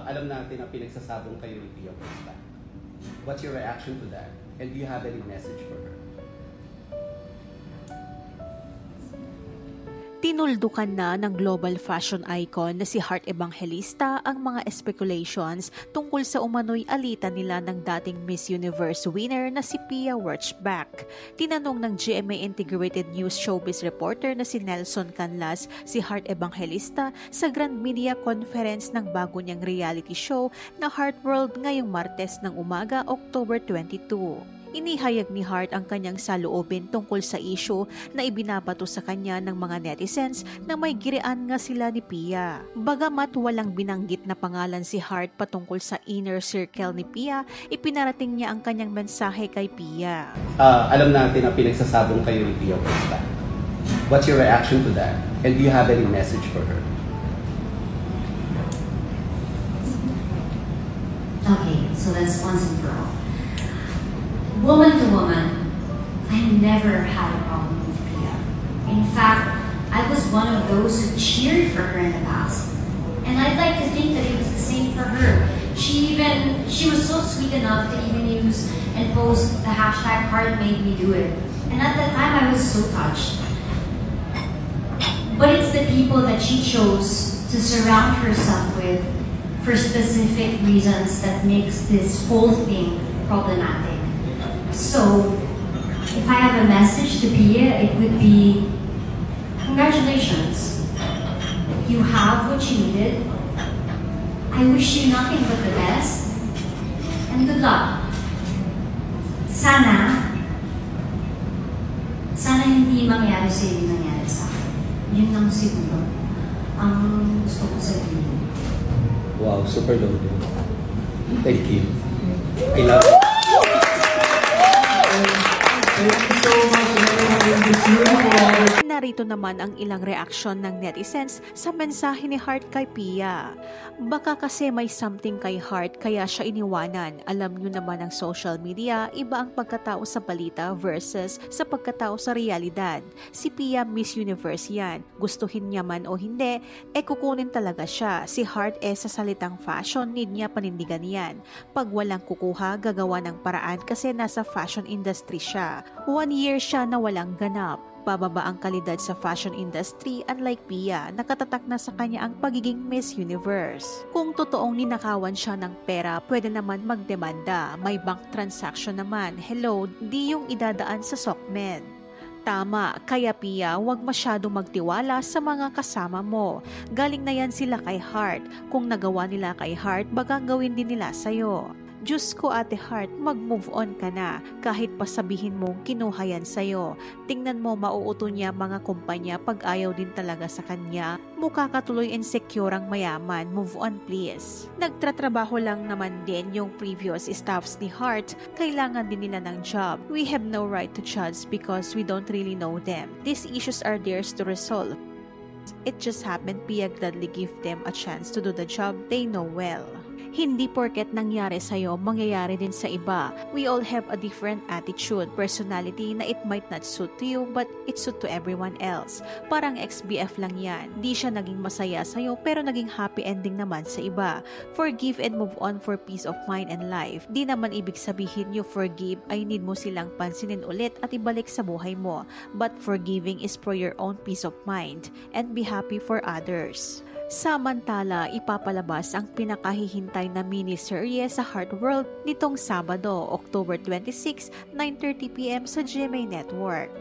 Alam natin na pinagsasabong kayo ni Pia Costa. What's your reaction to that? And do you have any message for her? Tinuldukan na ng global fashion icon na si Heart Evangelista ang mga speculations tungkol sa umano'y alitan nila ng dating Miss Universe winner na si Pia Wurtzbach. Tinanong ng GMA Integrated News showbiz reporter na si Nelson Canlas si Heart Evangelista sa Grand Media Conference ng bago niyang reality show na Heart World ngayong Martes ng umaga, October 22. Inihayag ni Heart ang kanyang saloobin tungkol sa issue na ibinabato sa kanya ng mga netizens na may girian nga sila ni Pia. Bagamat walang binanggit na pangalan si Heart patungkol sa inner circle ni Pia, ipinarating niya ang kanyang mensahe kay Pia. Alam natin na pinagsasabong kayo ni Pia Costa. What's your reaction to that? And do you have any message for her? Okay, so that's once and for all. Woman to woman, I never had a problem with Pia. In fact, I was one of those who cheered for her in the past. And I'd like to think that it was the same for her. She was so sweet enough to even use and post the hashtag Heart Made Me Do It. And at that time, I was so touched. But it's the people that she chose to surround herself with for specific reasons that makes this whole thing problematic. So, if I have a message to Pia, it would be, congratulations. You have what you needed. I wish you nothing but the best. And good luck. Sana hindi mangyari sa'yo yung nangyari sa akin. Yun lang siguro ang gusto ko sabihin. Wow, super loaded. Thank you. I love it. Thank you so much. Narito naman ang ilang reaksyon ng netizens sa mensahe ni Heart kay Pia. Baka kasi may something kay Heart kaya siya iniwanan. Alam nyo naman ang social media, iba ang pagkatao sa balita versus sa pagkatao sa realidad. Si Pia Miss Universe yan. Gustuhin niya man o hindi, kukunin talaga siya. Si Heart sa salitang fashion, need niya panindigan yan. Pag walang kukuha, gagawa ng paraan kasi nasa fashion industry siya. 1 year siya na walang ganap. Bababa ang kalidad sa fashion industry unlike Pia, nakatatak na sa kanya ang pagiging Miss Universe. Kung totoong ninakawan siya ng pera, pwede naman magdemanda. May bank transaction naman. Hello, di yung idadaan sa SOCMED. Tama, kaya Pia, huwag masyado magtiwala sa mga kasama mo. Galing na yan sila kay Heart. Kung nagawa nila kay Heart, baka gawin din nila sa'yo. Diyos ko Ate Heart, mag-move on ka na kahit pa sabihin mong kinuha yan sa'yo. Tingnan mo mauuto niya mga kumpanya pag ayaw din talaga sa kanya. Mukha ka tuloy insecure ang mayaman. Move on please. Nagtratrabaho lang naman din yung previous staffs ni Heart. Kailangan din nila ng job. We have no right to judge because we don't really know them. These issues are theirs to resolve. It just happened Pia gladly give them a chance to do the job they know well. Hindi porket nangyari sa'yo, mangyayari din sa iba. We all have a different attitude, personality na it might not suit to you but it suit to everyone else. Parang ex-BF lang yan. Di siya naging masaya sa'yo pero naging happy ending naman sa iba. Forgive and move on for peace of mind and life. Di naman ibig sabihin you forgive ay need mo silang pansinin ulit at ibalik sa buhay mo. But forgiving is for your own peace of mind and be happy for others. Samantala, ipapalabas ang pinakahihintay na miniserye sa Heart World nitong Sabado, October 26, 9:30 PM sa GMA Network.